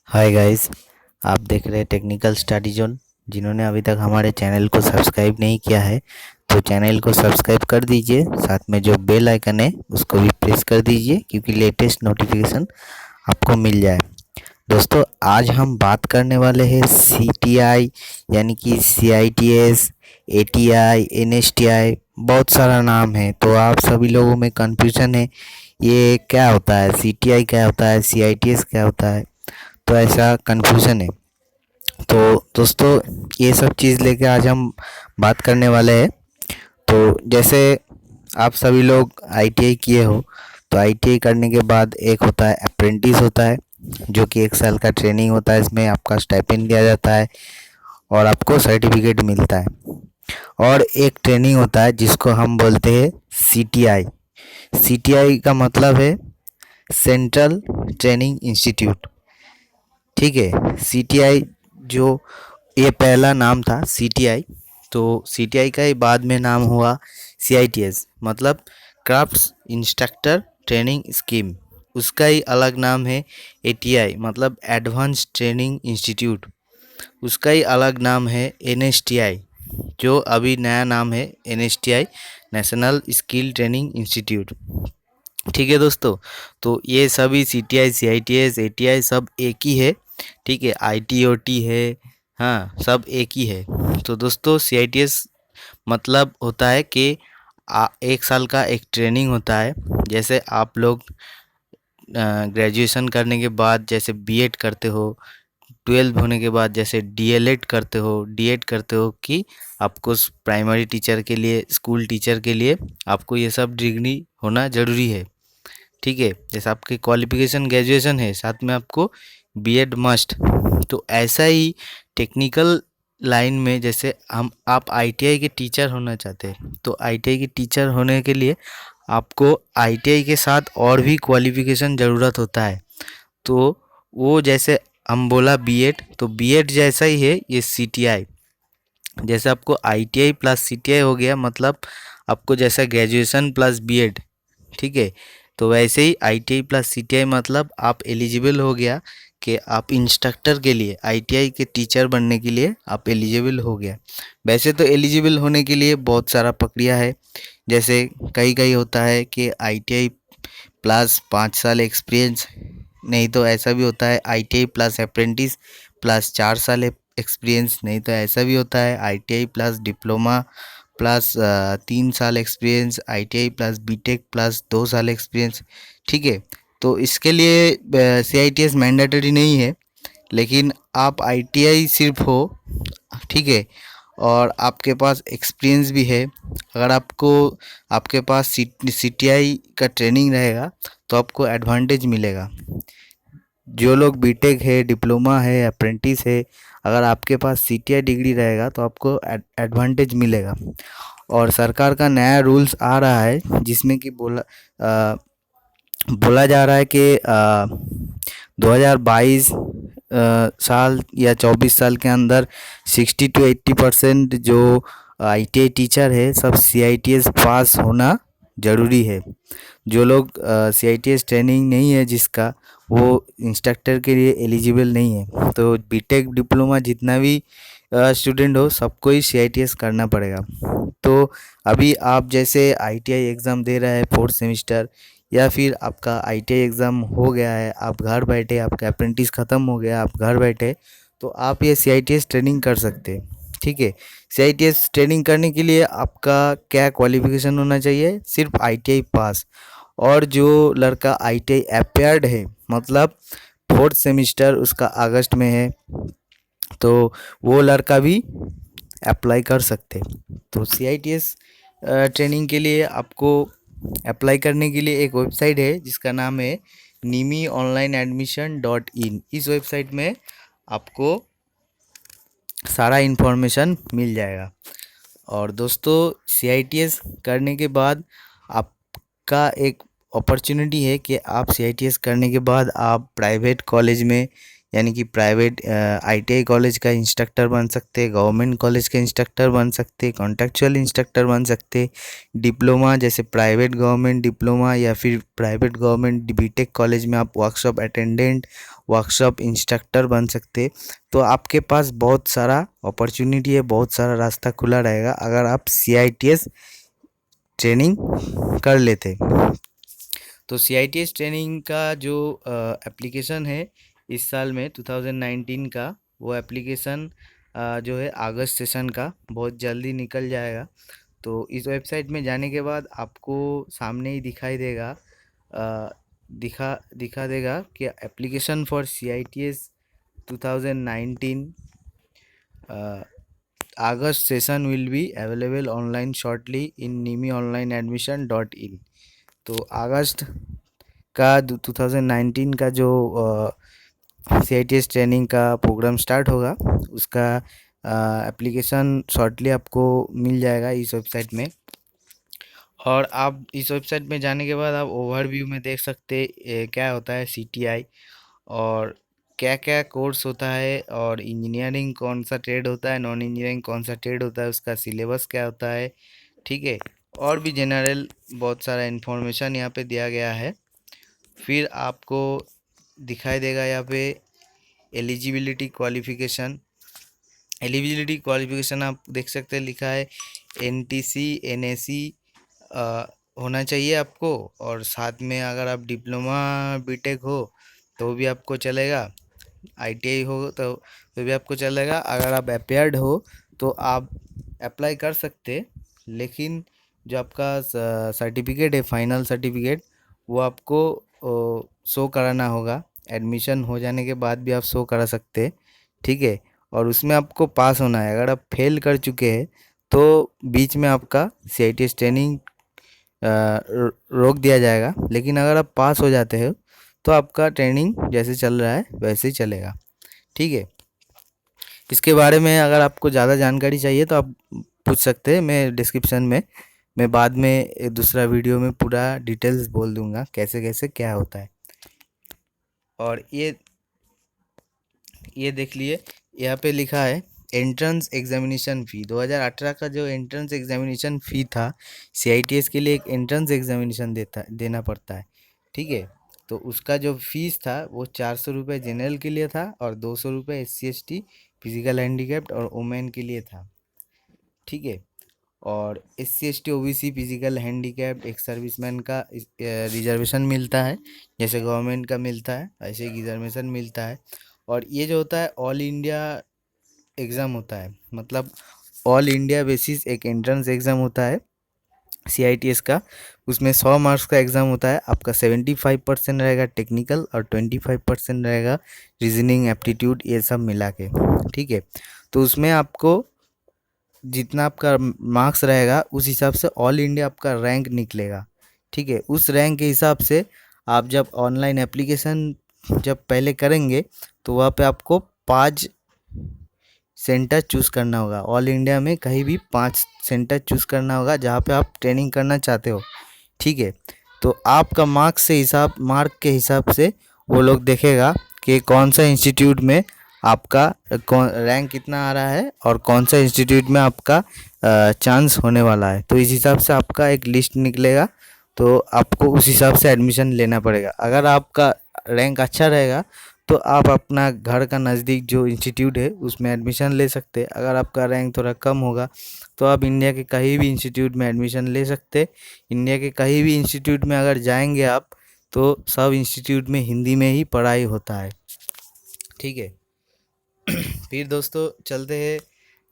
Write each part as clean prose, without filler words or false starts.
Hi guys. आप देख रहे हैं टेक्निकल स्टडी जोन। जिन्होंने अभी तक हमारे चैनल को सब्सक्राइब नहीं किया है तो चैनल को सब्सक्राइब कर दीजिए, साथ में जो बेल आइकन है उसको भी प्रेस कर दीजिए क्योंकि लेटेस्ट नोटिफिकेशन आपको मिल जाए। दोस्तों, आज हम बात करने वाले हैं सीटीआई यानी कि सीआईटीएस, एटीआई, एनएसटीआई, बहुत सारा नाम है तो आप सभी लोगों में कंफ्यूजन है ये क्या होता है, सीटीआई क्या होता है, सीआईटीएस क्या होता है, तो ऐसा कन्फ्यूज़न है। तो दोस्तों, ये सब चीज़ लेके आज हम बात करने वाले हैं। तो जैसे आप सभी लोग आईटीआई किए हो तो आईटीआई करने के बाद एक होता है अप्रेंटिस होता है, जो कि 1 साल का ट्रेनिंग होता है। इसमें आपका स्टाइपेंड दिया जाता है और आपको सर्टिफिकेट मिलता है। और एक ट्रेनिंग होता है जिसको हम बोलते हैं सीटीआई। सीटीआई का मतलब है सेंट्रल ट्रेनिंग इंस्टीट्यूट। ठीक है, सीटीआई जो ये पहला नाम था सीटीआई, तो सीटीआई का ही बाद में नाम हुआ सीआईटीएस, मतलब क्राफ्ट्स इंस्ट्रक्टर ट्रेनिंग स्कीम। उसका ही अलग नाम है एटीआई, मतलब एडवांस ट्रेनिंग इंस्टीट्यूट। उसका ही अलग नाम है एनएसटीआई, जो अभी नया नाम है NSTI, national skill training institute. ठीक है दोस्तों, तो ये सभी सीटीआई, सीआईटीएस, एटीआई सब एक ही है। ठीक है, आईटीओटी है, हाँ सब एक ही है। तो दोस्तों, सीआईटीएस मतलब होता है कि 1 साल का एक ट्रेनिंग होता है। जैसे आप लोग ग्रेजुएशन करने के बाद जैसे बीएड करते हो, 12 होने के बाद जैसे डीएलएड करते हो, डीएड करते हो, कि आपको प्राइमरी टीचर के लिए, स्कूल टीचर के लिए आपको ये सब डिग्री होना ज़रूरी है। ठीक है, जैसे आपकी क्वालिफिकेशन ग्रेजुएशन है, साथ में आपको बीएड मस्ट। तो ऐसा ही टेक्निकल लाइन में जैसे हम आप आईटीआई के टीचर होना चाहते हैं तो आईटीआई के टीचर होने के लिए आपको आईटीआई के साथ और भी क्वालिफिकेशन ज़रूरत होता है। तो वो जैसे हम बोला बीएड, तो बीएड जैसा ही है ये सीटीआई। जैसे आपको आईटीआई प्लस सीटीआई हो गया, मतलब आपको जैसा ग्रेजुएशन प्लस बीएड। ठीक है, तो वैसे ही आईटीआई प्लस सीटीआई मतलब आप एलिजिबल हो गया कि आप इंस्ट्रक्टर के लिए, आईटीआई के टीचर बनने के लिए आप एलिजिबल हो गया। वैसे तो एलिजिबल होने के लिए बहुत सारा प्रक्रिया है। जैसे कई कई होता है कि आईटीआई प्लस 5 साल एक्सपीरियंस, नहीं तो ऐसा भी होता है आईटीआई प्लस अप्रेंटिस प्लस 4 साल एक्सपीरियंस, नहीं तो ऐसा भी होता है आईटीआई प्लस डिप्लोमा प्लस 3 साल experience, ITI plus BTech plus 2 साल एक्सपीरियंस। ठीक है, तो इसके लिए सीआईटीएस मैंडेटरी नहीं है, लेकिन आप आईटीआई सिर्फ हो, ठीक है, और आपके पास एक्सपीरियंस भी है। अगर आपको आपके पास सीटीआई का ट्रेनिंग रहेगा तो आपको एडवांटेज मिलेगा। जो लोग बीटेक है, डिप्लोमा है, अप्रेंटिस है, अगर आपके पास सीटीआई डिग्री रहेगा तो आपको एडवांटेज मिलेगा। और सरकार का नया रूल्स आ रहा है जिसमें कि बोला जा रहा है कि 2022 साल या 24 साल के अंदर 60 to 80% जो आईटीआई टीचर है सब सीआईटीएस पास होना ज़रूरी है। जो लोग सीआईटीएस ट्रेनिंग नहीं है जिसका, वो इंस्ट्रक्टर के लिए एलिजिबल नहीं है। तो बीटेक डिप्लोमा जितना भी स्टूडेंट हो सबको ही सीआईटीएस करना पड़ेगा। तो अभी आप जैसे आईटीआई एग्ज़ाम दे रहे हैं 4th सेमेस्टर, या फिर आपका आईटीआई एग्ज़ाम हो गया है, आप घर बैठे, आपका अप्रेंटिस ख़त्म हो गया, आप घर बैठे, तो आप ये सीआईटीएस ट्रेनिंग कर सकते हैं। ठीक है, सीआईटीएस ट्रेनिंग करने के लिए आपका क्या क्वालिफिकेशन होना चाहिए? सिर्फ आईटीआई पास। और जो लड़का आईटीआई अपेयर्ड है, मतलब 4th सेमेस्टर उसका अगस्त में है, तो वो लड़का भी अप्लाई कर सकते हैं। तो सीआईटीएस ट्रेनिंग के लिए आपको अप्लाई करने के लिए एक वेबसाइट है जिसका नाम है NIMI-online-admission.in। इस वेबसाइट में आपको सारा इन्फॉर्मेशन मिल जाएगा। और दोस्तों, सीआईटीएस करने के बाद आपका एक अपॉर्चुनिटी है कि आप सीआईटीएस करने के बाद आप प्राइवेट कॉलेज में, यानी कि प्राइवेट आईटीआई कॉलेज का इंस्ट्रक्टर बन सकते, गवर्नमेंट कॉलेज का इंस्ट्रक्टर बन सकते, कॉन्ट्रेक्चुअल इंस्ट्रक्टर बन सकते, डिप्लोमा जैसे प्राइवेट गवर्नमेंट डिप्लोमा, या फिर प्राइवेट गवर्नमेंट बीटेक कॉलेज में आप वर्कशॉप अटेंडेंट, वर्कशॉप इंस्ट्रक्टर बन सकते। तो आपके पास बहुत सारा अपॉर्चुनिटी है, बहुत सारा रास्ता खुला रहेगा अगर आप CITS ट्रेनिंग कर लेते। तो CITS ट्रेनिंग का जो एप्लीकेशन है इस साल में 2019 का, वो एप्लीकेशन जो है अगस्त सेशन का बहुत जल्दी निकल जाएगा। तो इस वेबसाइट में जाने के बाद आपको सामने ही दिखाई देगा, दिखा देगा कि application for CITS 2019 August session will be available online shortly in nimiOnlineAdmission.in। तो अगस्त का 2019 का जो CITS ट्रेनिंग का प्रोग्राम स्टार्ट होगा, उसका एप्लीकेशन शॉर्टली आपको मिल जाएगा इस वेबसाइट में। और आप इस वेबसाइट में जाने के बाद आप ओवरव्यू में देख सकते क्या होता है CTI, और क्या क्या कोर्स होता है, और इंजीनियरिंग कौन सा ट्रेड होता है, नॉन इंजीनियरिंग कौन सा ट्रेड होता है, उसका सिलेबस क्या होता है, ठीक है। और भी जनरल बहुत सारा इन्फॉर्मेशन यहाँ पे दिया गया है। फिर आपको दिखाई देगा यहाँ पे एलिजिबिलिटी क्वालिफिकेशन आप देख सकते हैं, लिखा है NTC NAC होना चाहिए आपको, और साथ में अगर आप डिप्लोमा बीटेक हो तो भी आपको चलेगा, ITI हो तो भी आपको चलेगा। अगर आप अपेयर्ड हो तो आप अप्लाई कर सकते, लेकिन जो आपका सर्टिफिकेट है, फाइनल सर्टिफिकेट, वो आपको शो कराना होगा। एडमिशन हो जाने के बाद भी आप शो करा सकते, ठीक है। और उसमें आपको पास होना है। अगर आप फेल कर चुके हैं तो बीच में आपका CITS ट्रेनिंग रोक दिया जाएगा, लेकिन अगर आप पास हो जाते हो तो आपका ट्रेनिंग जैसे चल रहा है वैसे ही चलेगा, ठीक है। इसके बारे में अगर आपको ज़्यादा जानकारी चाहिए तो आप पूछ सकते हैं, मैं डिस्क्रिप्शन में मैं बाद में एक दूसरा वीडियो में पूरा डिटेल्स बोल दूंगा कैसे कैसे क्या होता है। और ये देख लिए, यहाँ पे लिखा है एंट्रेंस एग्जामिनेशन फ़ी 2018 का जो एंट्रेंस एग्जामिनेशन फ़ी था, CITS के लिए एक एंट्रेंस एग्जामिनेशन देना पड़ता है, ठीक है। तो उसका जो फीस था वो 400 रुपये जनरल के लिए था, और 200 रुपये SC ST फिजिकल हैंडीकैप्ड और वुमेन के लिए था, ठीक है। और SC ST OBC physical handicapped एक सर्विसमैन का रिजर्वेशन मिलता है, जैसे गवर्नमेंट का मिलता है ऐसे ही रिजर्वेशन मिलता है। और ये जो होता है ऑल इंडिया एग्ज़ाम होता है, मतलब ऑल इंडिया बेसिस एक एंट्रेंस एग्ज़ाम होता है CITS का। उसमें 100 मार्क्स का एग्ज़ाम होता है। आपका 75% रहेगा टेक्निकल और 25% रहेगा रीजनिंग एप्टीट्यूड, ये सब मिला के, ठीक है। तो उसमें आपको जितना आपका मार्क्स रहेगा उस हिसाब से ऑल इंडिया आपका रैंक निकलेगा, ठीक है। उस रैंक के हिसाब से आप जब ऑनलाइन एप्लीकेशन जब पहले करेंगे तो वहाँ पे आपको 5 सेंटर चूज़ करना होगा। ऑल इंडिया में कहीं भी 5 सेंटर चूज़ करना होगा जहाँ पे आप ट्रेनिंग करना चाहते हो, ठीक है। तो आपका मार्क के हिसाब से वो लोग देखेगा कि कौन सा इंस्टीट्यूट में आपका कौन रैंक कितना आ रहा है और कौन सा इंस्टीट्यूट में आपका चांस होने वाला है। तो इस हिसाब से आपका एक लिस्ट निकलेगा, तो आपको उस हिसाब से एडमिशन लेना पड़ेगा। अगर आपका रैंक अच्छा रहेगा तो आप अपना घर का नज़दीक जो इंस्टीट्यूट है उसमें एडमिशन ले सकते। अगर आपका रैंक थोड़ा कम होगा तो आप इंडिया के कहीं भी इंस्टीट्यूट में एडमिशन ले सकते। इंडिया के कहीं भी इंस्टीट्यूट में अगर जाएंगे आप तो सब इंस्टीट्यूट में हिंदी में ही पढ़ाई होता है, ठीक है। फिर दोस्तों चलते हैं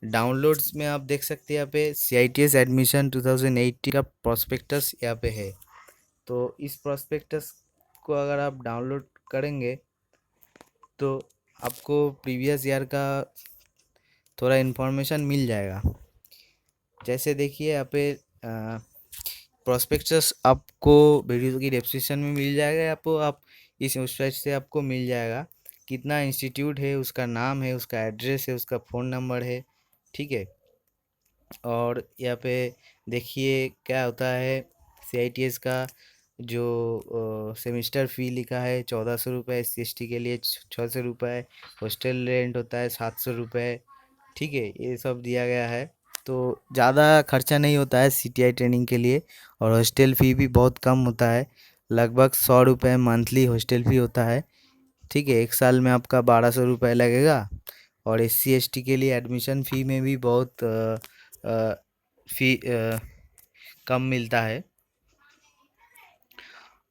डाउनलोड्स में। आप देख सकते हैं यहाँ पे CITS एडमिशन 2018 का प्रॉस्पेक्टस यहाँ पे है। तो इस प्रॉस्पेक्टस को अगर आप डाउनलोड करेंगे तो आपको प्रीवियस ईयर का थोड़ा इन्फॉर्मेशन मिल जाएगा। जैसे देखिए यहाँ पे प्रॉस्पेक्टस आपको वीडियो की डिस्क्रिप्शन में मिल जाएगा, आपको आप इस वेबसाइट से आपको मिल जाएगा कितना इंस्टीट्यूट है, उसका नाम है, उसका एड्रेस है, उसका फ़ोन नंबर है, ठीक है। और यहाँ पे देखिए क्या होता है CITS का जो सेमिस्टर फ़ी लिखा है 1400 रुपये, SC ST के लिए 600 रुपये, हॉस्टल रेंट होता है 700 रुपये, ठीक है। ये सब दिया गया है, तो ज़्यादा खर्चा नहीं होता है CTI ट्रेनिंग के लिए। और हॉस्टल फ़ी भी बहुत कम होता है, लगभग 100 रुपये मंथली हॉस्टल फ़ी होता है, ठीक है। 1 साल में आपका 1200 रुपये लगेगा। और SC ST के लिए एडमिशन फ़ी में भी बहुत फ़ी कम मिलता है।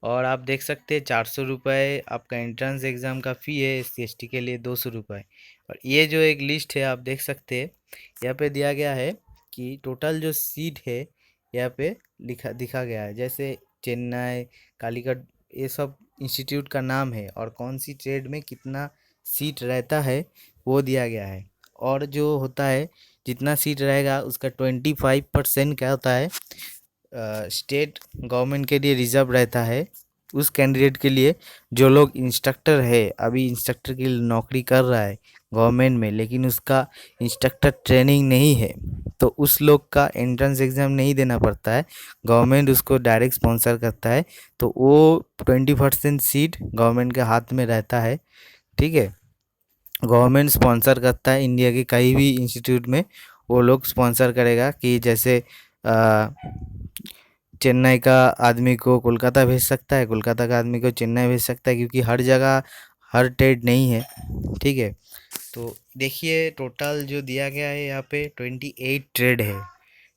और आप देख सकते हैं 400 रुपये आपका एंट्रेंस एग्ज़ाम का फ़ी है, SC ST के लिए 200 रुपये। और ये जो एक लिस्ट है आप देख सकते हैं, यहाँ पे दिया गया है कि टोटल जो सीट है यहाँ पे दिखा गया है। जैसे चेन्नई, कालीकट, ये सब इंस्टीट्यूट का नाम है और कौन सी ट्रेड में कितना सीट रहता है वो दिया गया है। और जो होता है जितना सीट रहेगा उसका 25% क्या होता है, स्टेट गवर्नमेंट के लिए रिजर्व रहता है। उस कैंडिडेट के लिए जो लोग इंस्ट्रक्टर है, अभी इंस्ट्रक्टर की नौकरी कर रहा है गवर्नमेंट में, लेकिन उसका इंस्ट्रक्टर ट्रेनिंग नहीं है, तो उस लोग का एंट्रेंस एग्ज़ाम नहीं देना पड़ता है, गवर्नमेंट उसको डायरेक्ट स्पॉन्सर करता है। तो वो 20% सीट गवर्नमेंट के हाथ में रहता है। ठीक है। गवर्नमेंट स्पॉन्सर करता है इंडिया के कहीं भी इंस्टीट्यूट में, वो लोग स्पॉन्सर करेगा कि जैसे चेन्नई का आदमी को कोलकाता भेज सकता है, कोलकाता का आदमी को चेन्नई भेज सकता है, क्योंकि हर जगह हर ट्रेड नहीं है। ठीक है। तो देखिए टोटल जो दिया गया है यहाँ पे 28 ट्रेड है,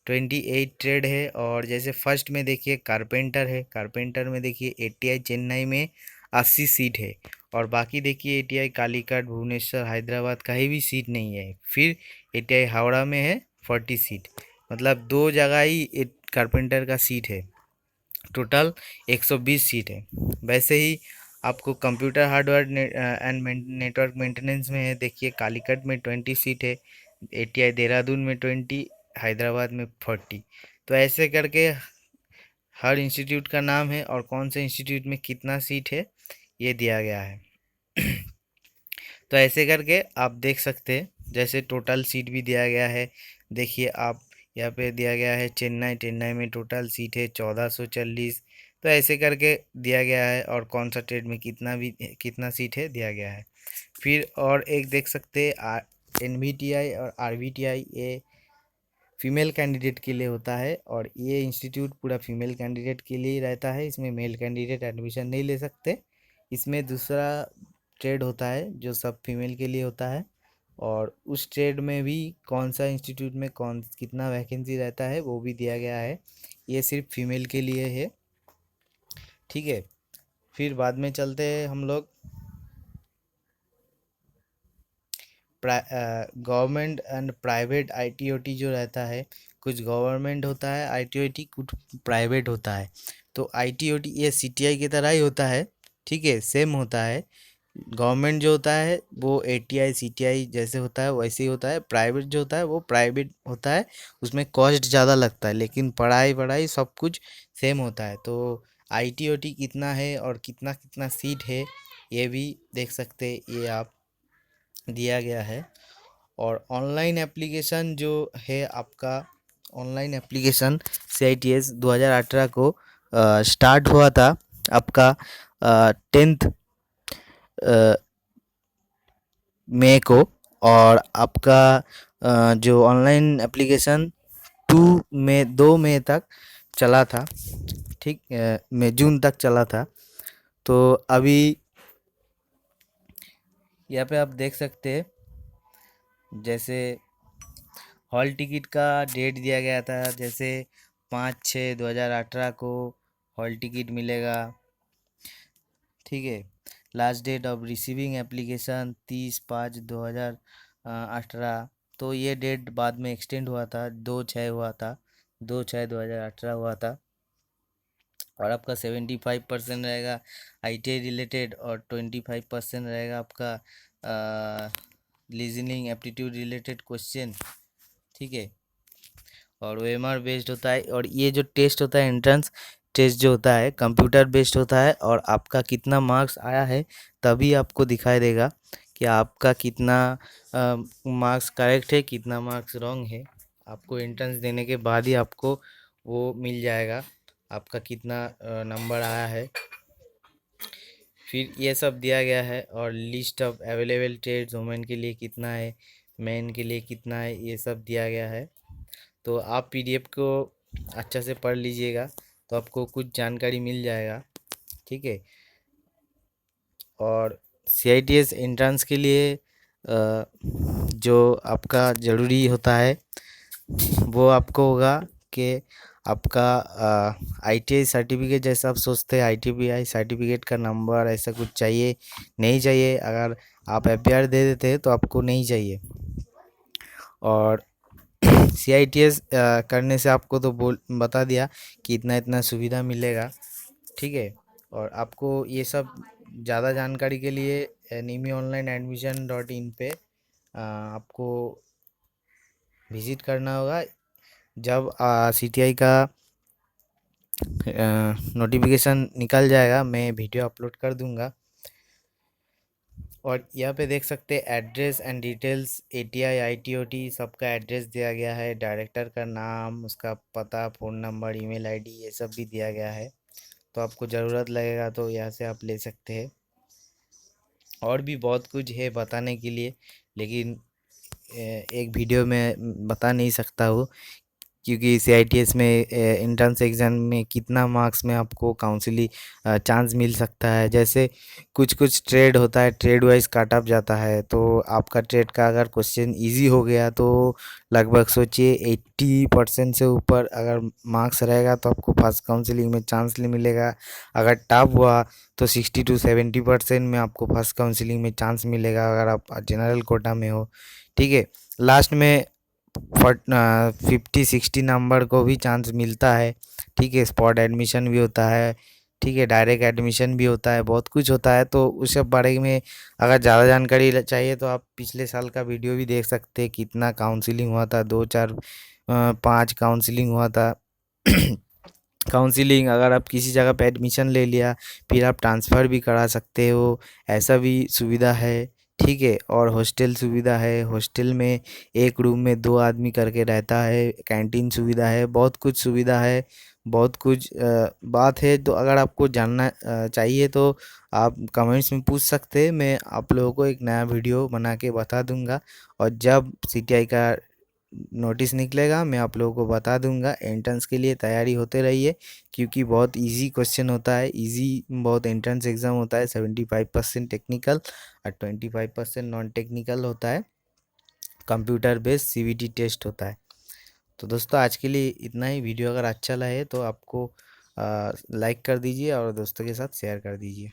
28 ट्रेड है। और जैसे फर्स्ट में देखिए कारपेंटर है, कारपेंटर में देखिए ATI चेन्नई में 80 सीट है। और बाकी देखिए ATI कालीकट, भुवनेश्वर, हैदराबाद कहीं भी सीट नहीं है। फिर ATI हावड़ा में है 40 सीट, मतलब 2 जगह ही कारपेंटर का सीट है। टोटल 120 सीट है। वैसे ही आपको computer hardware and network maintenance में है, देखिए कालीकट में 20 सीट है, ATI देहरादून में 20, हैदराबाद में 40। तो ऐसे करके हर इंस्टीट्यूट का नाम है और कौन से इंस्टीट्यूट में कितना सीट है ये दिया गया है। तो ऐसे करके आप देख सकते हैं, जैसे टोटल सीट भी दिया गया है। देखिए आप यहाँ पे दिया गया है चेन्नई, चेन्नई में टोटल सीट है 1440। तो ऐसे करके दिया गया है, और कौन सा ट्रेड में कितना सीट है दिया गया है। फिर और एक देख सकते हैं NVTI और RVTI, ये फीमेल कैंडिडेट के लिए होता है, और ये इंस्टीट्यूट पूरा फीमेल कैंडिडेट के लिए ही रहता है, इसमें मेल कैंडिडेट एडमिशन नहीं ले सकते। इसमें दूसरा ट्रेड होता है जो सब फीमेल के लिए होता है, और उस ट्रेड में भी कौन सा इंस्टीट्यूट में कौन कितना वैकेंसी रहता है वो भी दिया गया है। ये सिर्फ फीमेल के लिए है। ठीक है। फिर बाद में चलते हैं हम लोग गवर्नमेंट एंड प्राइवेट ITOT जो रहता है, कुछ गवर्नमेंट होता है ITOT, कुछ प्राइवेट होता है। तो ITOT ये CTI की तरह ही होता है। ठीक है, सेम होता है। गवर्नमेंट जो होता है वो ATI CTI जैसे होता है वैसे ही होता है। प्राइवेट जो होता है वो प्राइवेट होता है, उसमें कॉस्ट ज़्यादा लगता है, लेकिन पढ़ाई पढ़ाई सब कुछ सेम होता है। तो ITOT कितना है और कितना कितना सीट है ये भी देख सकते हैं, ये आप दिया गया है। और ऑनलाइन एप्लीकेशन जो है आपका, ऑनलाइन एप्लीकेशन CITS 2018 को स्टार्ट हुआ था आपका 10 मई को। और आपका जो ऑनलाइन एप्लीकेशन 2 मई तक चला था। ठीक, मई जून तक चला था। तो अभी यहाँ पे आप देख सकते हैं, जैसे हॉल टिकट का डेट दिया गया था, जैसे 5/6/2018 को हॉल टिकट मिलेगा। ठीक है। Last date of receiving application 30/5/2018। तो ये डेट बाद में एक्सटेंड हुआ था, 2/6 हुआ था, 2/6/2018 हुआ था। और आपका 75% रहेगा ITI रिलेटेड, और 25% रहेगा आपका रीजनिंग एप्टीट्यूड रिलेटेड क्वेश्चन। ठीक है। और OMR बेस्ड होता है। और ये जो टेस्ट होता है एंट्रेंस टेस्ट जो होता है कंप्यूटर बेस्ड होता है, और आपका कितना मार्क्स आया है तभी आपको दिखाई देगा कि आपका कितना मार्क्स करेक्ट है, कितना मार्क्स रॉन्ग है। आपको एंट्रेंस देने के बाद ही आपको वो मिल जाएगा आपका कितना नंबर आया है। फिर ये सब दिया गया है, और list of available trades women के लिए कितना है, मेन के लिए कितना है, ये सब दिया गया है। तो आप PDF को अच्छा से पढ़ लीजिएगा तो आपको कुछ जानकारी मिल जाएगा। ठीक है। और CITS एंट्रेंस के लिए जो आपका ज़रूरी होता है वो आपको होगा कि आपका ITI सर्टिफिकेट, जैसा आप सोचते हैं ITBI सर्टिफिकेट का नंबर ऐसा कुछ चाहिए, नहीं चाहिए। अगर आप FBR दे देते हैं तो आपको नहीं चाहिए। और CITS करने से आपको तो बता दिया कि इतना इतना सुविधा मिलेगा, ठीक है। और आपको ये सब ज़्यादा जानकारी के लिए NIMIonlineadmission.in पे आपको विज़िट करना होगा। जब CTI का नोटिफिकेशन निकल जाएगा मैं वीडियो अपलोड कर दूंगा। और यहाँ पे देख सकते हैं address and details, ATI ITOT सबका एड्रेस दिया गया है, डायरेक्टर का नाम, उसका पता, फ़ोन नंबर, ईमेल आईडी, ये सब भी दिया गया है। तो आपको ज़रूरत लगेगा तो यहाँ से आप ले सकते हैं। और भी बहुत कुछ है बताने के लिए, लेकिन एक वीडियो में बता नहीं सकता हूँ, क्योंकि CITS में एंट्रेंस एग्ज़ाम में कितना मार्क्स में आपको काउंसिलिंग चांस मिल सकता है। जैसे कुछ कुछ ट्रेड होता है, ट्रेड वाइज काट ऑफ जाता है। तो आपका ट्रेड का अगर क्वेश्चन इजी हो गया तो लगभग सोचिए 80% से ऊपर अगर मार्क्स रहेगा तो आपको फर्स्ट काउंसिलिंग में चांस मिलेगा। अगर टफ हुआ तो 60 to 70% में आपको फर्स्ट काउंसिलिंग में चांस मिलेगा, अगर आप जनरल कोटा में हो, ठीक है। लास्ट में 50-60 नंबर को भी चांस मिलता है, ठीक है। स्पॉट एडमिशन भी होता है, ठीक है। डायरेक्ट एडमिशन भी होता है, बहुत कुछ होता है। तो उस सब बारे में अगर ज़्यादा जानकारी चाहिए तो आप पिछले साल का वीडियो भी देख सकते हैं, कितना काउंसलिंग हुआ था, 2 4 5 काउंसलिंग हुआ था। काउंसलिंग अगर आप किसी जगह पे एडमिशन ले लिया फिर आप ट्रांसफ़र भी करा सकते हो, ऐसा भी सुविधा है, ठीक है। और हॉस्टल सुविधा है, हॉस्टल में एक रूम में 2 आदमी करके रहता है, कैंटीन सुविधा है, बहुत कुछ सुविधा है, बहुत कुछ बात है। तो अगर आपको जानना चाहिए तो आप कमेंट्स में पूछ सकते हैं, मैं आप लोगों को एक नया वीडियो बना के बता दूंगा। और जब CTI का नोटिस निकलेगा मैं आप लोगों को बता दूंगा। एंट्रेंस के लिए तैयारी होते रहिए, क्योंकि बहुत इजी क्वेश्चन होता है, इजी बहुत एंट्रेंस एग्ज़ाम होता है। 75% टेक्निकल और 25% नॉन टेक्निकल होता है, कंप्यूटर बेस्ड CVT टेस्ट होता है। तो दोस्तों आज के लिए इतना ही। वीडियो अगर अच्छा लगे तो आपको लाइक कर दीजिए और दोस्तों के साथ शेयर कर दीजिए।